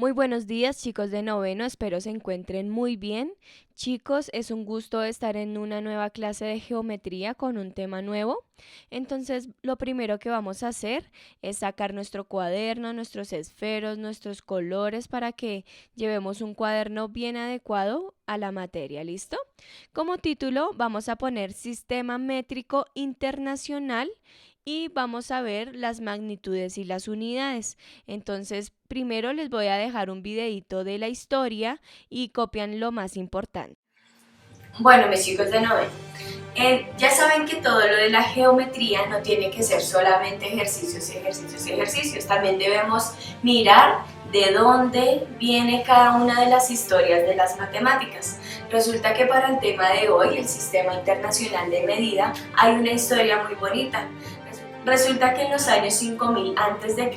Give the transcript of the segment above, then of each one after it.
Muy buenos días, chicos de noveno, espero se encuentren muy bien. Chicos, es un gusto estar en una nueva clase de geometría con un tema nuevo. Entonces, lo primero que vamos a hacer es sacar nuestro cuaderno, nuestros esferos, nuestros colores para que llevemos un cuaderno bien adecuado a la materia, ¿listo? Como título vamos a poner Sistema Métrico Internacional y vamos a ver las magnitudes y las unidades. Entonces, primero les voy a dejar un videito de la historia y copian lo más importante. Bueno, mis chicos de noveno, ya saben que todo lo de la geometría no tiene que ser solamente ejercicios, ejercicios, ejercicios. También debemos mirar de dónde viene cada una de las historias de las matemáticas. Resulta que para el tema de hoy, el Sistema Internacional de Medida, hay una historia muy bonita. Resulta que en los años 5000 a.C.,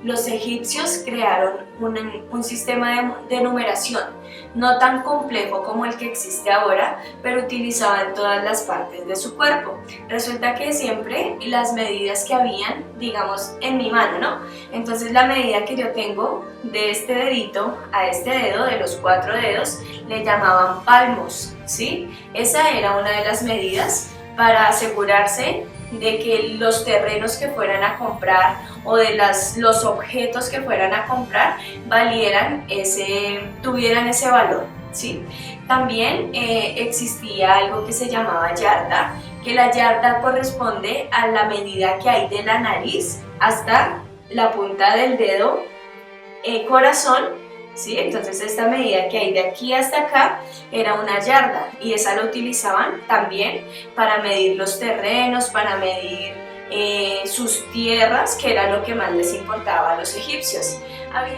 los egipcios crearon un sistema de numeración, no tan complejo como el que existe ahora, pero utilizaban todas las partes de su cuerpo. Resulta que siempre las medidas que habían, digamos, en mi mano, ¿no? Entonces la medida que yo tengo de este dedito a este dedo, de los 4 dedos, le llamaban palmos, ¿sí? Esa era una de las medidas para asegurarse de que los terrenos que fueran a comprar o de los objetos que fueran a comprar tuvieran ese valor, ¿sí? También existía algo que se llamaba yarda, que la yarda corresponde a la medida que hay de la nariz hasta la punta del dedo corazón. ¿Sí? Entonces esta medida que hay de aquí hasta acá era una yarda y esa la utilizaban también para medir los terrenos, para medir sus tierras, que era lo que más les importaba a los egipcios.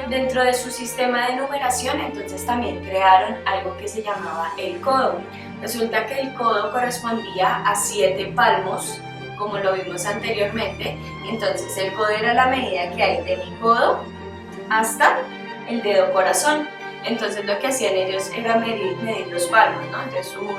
Dentro de su sistema de numeración, entonces también crearon algo que se llamaba el codo. Resulta que el codo correspondía a 7 palmos, como lo vimos anteriormente. Entonces el codo era la medida que hay de mi codo hasta el dedo corazón. Entonces lo que hacían ellos era medir los palmos, ¿no? Entonces 1,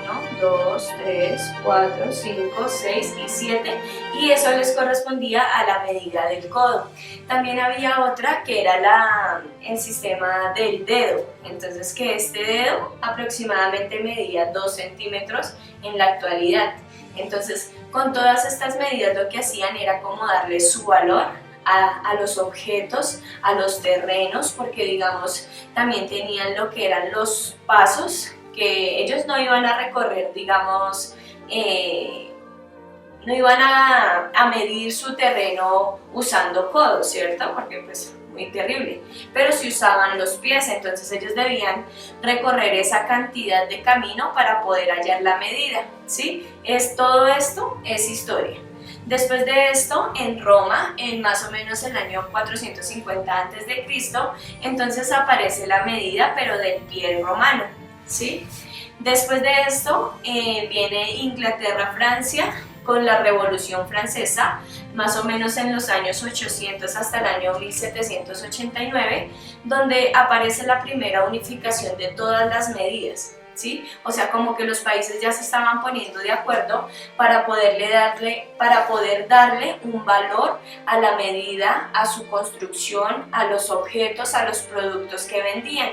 2, 3, 4, 5, 6 y 7, y eso les correspondía a la medida del codo. También había otra que era el sistema del dedo, entonces que este dedo aproximadamente medía 2 centímetros en la actualidad. Entonces con todas estas medidas lo que hacían era como darle su valor a los objetos, a los terrenos, porque digamos también tenían lo que eran los pasos, que ellos no iban a recorrer, digamos, no iban a medir su terreno usando codos, ¿cierto? Porque pues muy terrible, pero si usaban los pies, entonces ellos debían recorrer esa cantidad de camino para poder hallar la medida, ¿sí? Todo esto es historia. Después de esto, en Roma, en más o menos el año 450 a.C., entonces aparece la medida, pero del pie romano, ¿sí? Después de esto, viene Inglaterra, Francia, con la Revolución Francesa, más o menos en los años 800 hasta el año 1789, donde aparece la primera unificación de todas las medidas. ¿Sí? O sea, como que los países ya se estaban poniendo de acuerdo para poder darle un valor a la medida, a su construcción, a los objetos, a los productos que vendían.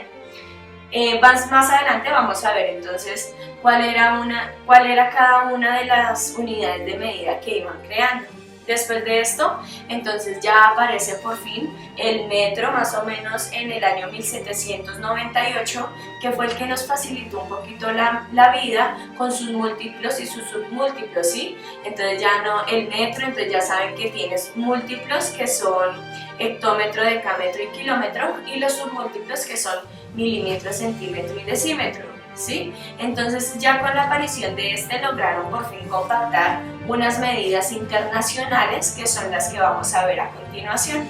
Más adelante vamos a ver entonces cuál era cada una de las unidades de medida que iban creando. Después de esto, entonces ya aparece por fin el metro, más o menos en el año 1798, que fue el que nos facilitó un poquito la vida con sus múltiplos y sus submúltiplos, ¿sí? Entonces ya no el metro, entonces ya saben que tienes múltiplos que son hectómetro, decámetro y kilómetro, y los submúltiplos que son milímetro, centímetro y decímetro, ¿sí? Entonces ya con la aparición de lograron por fin compactar unas medidas internacionales que son las que vamos a ver a continuación.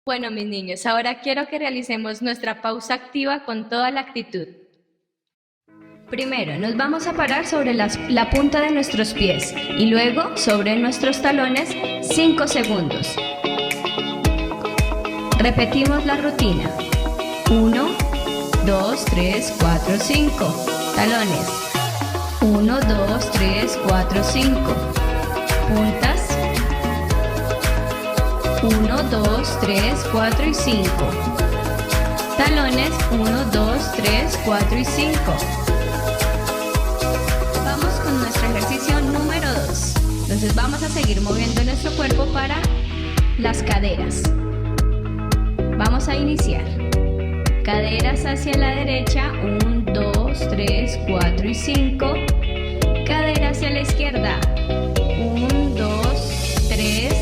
Bueno, mis niños, ahora quiero que realicemos nuestra pausa activa con toda la actitud. Primero nos vamos a parar sobre la punta de nuestros pies y luego sobre nuestros talones 5 segundos. Repetimos la rutina. 1, 2, 3, 4, 5. Talones. 1, 2, 3, 4, 5. Puntas. 1, 2, 3, 4 y 5. talones 1, 2, 3, 4 y 5. Vamos con nuestro ejercicio número 2. Entonces vamos a seguir moviendo nuestro cuerpo para las caderas. Vamos a iniciar. Caderas hacia la derecha, 1, 2, 3, 4 y 5. Cadera hacia la izquierda, 1, 2, 3,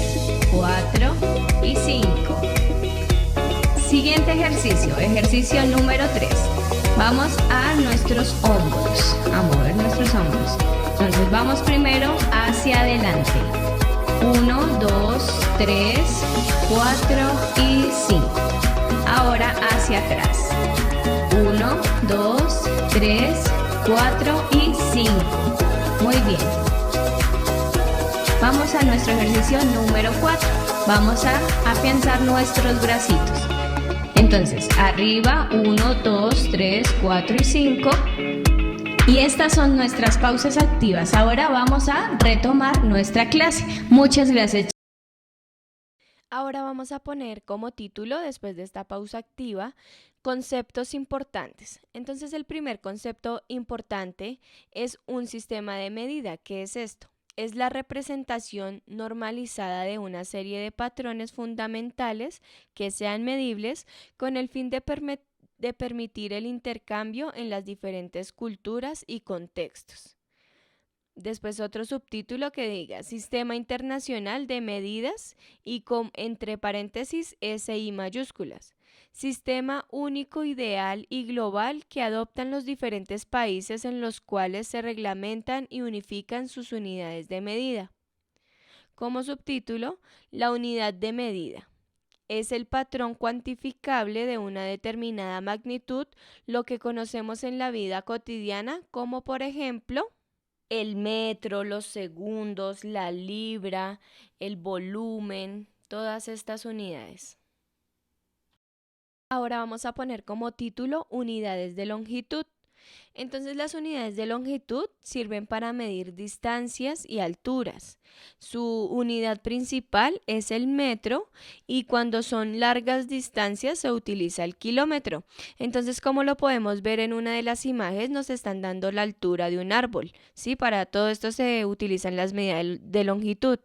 4 y 5. Siguiente ejercicio, ejercicio número 3. Vamos a nuestros hombros, a mover nuestros hombros. Entonces vamos primero hacia adelante. 1, 2, 3, 4 y 5. Ahora hacia atrás. 1, 2, 3, 4 y 5. Muy bien. Vamos a nuestro ejercicio número 4. Vamos a afianzar nuestros bracitos. Entonces, arriba, 1, 2, 3, 4 y 5. Y estas son nuestras pausas activas. Ahora vamos a retomar nuestra clase. Muchas gracias. Ahora vamos a poner como título, después de esta pausa activa, conceptos importantes. Entonces, el primer concepto importante es un sistema de medida. ¿Qué es esto? Es la representación normalizada de una serie de patrones fundamentales que sean medibles con el fin de permitir el intercambio en las diferentes culturas y contextos. Después otro subtítulo que diga Sistema Internacional de Medidas y con entre paréntesis SI mayúsculas. Sistema único, ideal y global que adoptan los diferentes países en los cuales se reglamentan y unifican sus unidades de medida. Como subtítulo, la unidad de medida. Es el patrón cuantificable de una determinada magnitud, lo que conocemos en la vida cotidiana como por ejemplo el metro, los segundos, la libra, el volumen, todas estas unidades. Ahora vamos a poner como título unidades de longitud. Entonces las unidades de longitud sirven para medir distancias y alturas. Su unidad principal es el metro y cuando son largas distancias se utiliza el kilómetro. Entonces, como lo podemos ver en una de las imágenes, nos están dando la altura de un árbol. ¿Sí? Para todo esto se utilizan las medidas de longitud.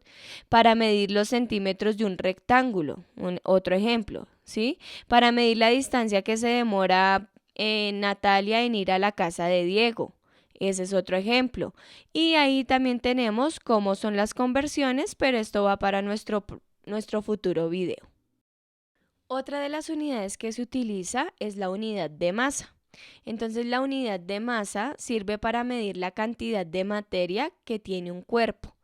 Para medir los centímetros de un rectángulo, otro ejemplo. ¿Sí? Para medir la distancia que se demora Natalia en ir a la casa de Diego. Ese es otro ejemplo. Y ahí también tenemos cómo son las conversiones, pero esto va para nuestro futuro video. Otra de las unidades que se utiliza es la unidad de masa. Entonces la unidad de masa sirve para medir la cantidad de materia que tiene un cuerpo.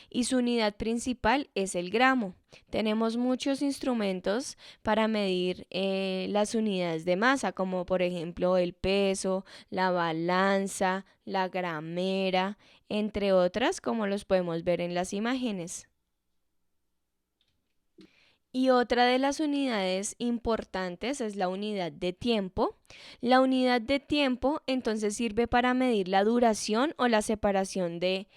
Y su unidad principal es el gramo. Tenemos muchos instrumentos para medir las unidades de masa, como por ejemplo el peso, la balanza, la gramera, entre otras, como los podemos ver en las imágenes. Y otra de las unidades importantes es la unidad de tiempo. La unidad de tiempo entonces sirve para medir la duración o la separación de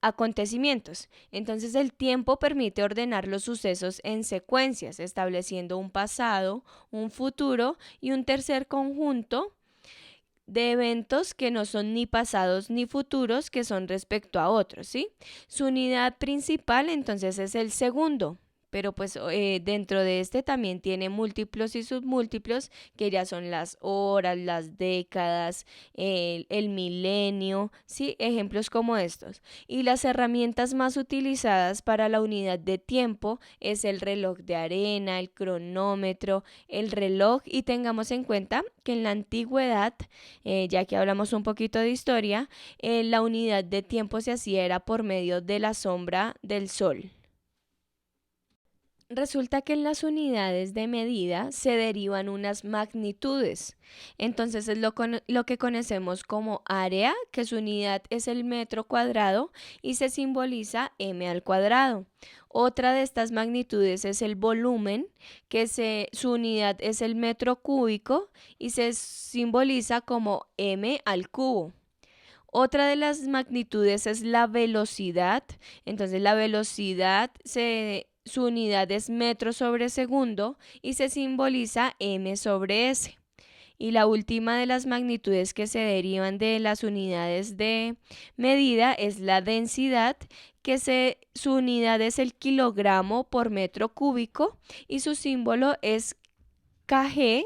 acontecimientos. Entonces el tiempo permite ordenar los sucesos en secuencias, estableciendo un pasado, un futuro y un tercer conjunto de eventos que no son ni pasados ni futuros, que son respecto a otros, ¿sí? Su unidad principal entonces es el segundo. Pero pues dentro de este también tiene múltiplos y submúltiplos, que ya son las horas, las décadas, el milenio, ¿sí? Ejemplos como estos. Y las herramientas más utilizadas para la unidad de tiempo es el reloj de arena, el cronómetro, el reloj, y tengamos en cuenta que en la antigüedad, ya que hablamos un poquito de historia, la unidad de tiempo se hacía era por medio de la sombra del sol. Resulta que en las unidades de medida se derivan unas magnitudes. Entonces es lo que conocemos como área, que su unidad es el metro cuadrado y se simboliza m al cuadrado. Otra de estas magnitudes es el volumen, que su unidad es el metro cúbico y se simboliza como m al cubo. Otra de las magnitudes es la velocidad. Entonces la velocidad su unidad es metro sobre segundo y se simboliza m sobre s. Y la última de las magnitudes que se derivan de las unidades de medida es la densidad, su unidad es el kilogramo por metro cúbico y su símbolo es kg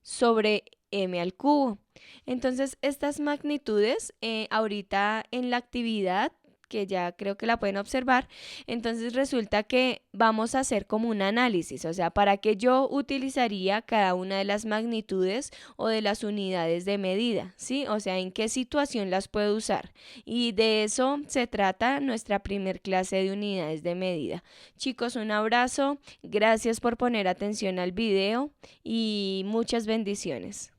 sobre m al cubo. Entonces, estas magnitudes, ahorita en la actividad, que ya creo que la pueden observar, entonces resulta que vamos a hacer como un análisis, o sea, para qué yo utilizaría cada una de las magnitudes o de las unidades de medida, ¿sí? O sea, en qué situación las puedo usar. Y de eso se trata nuestra primer clase de unidades de medida. Chicos, un abrazo, gracias por poner atención al video y muchas bendiciones.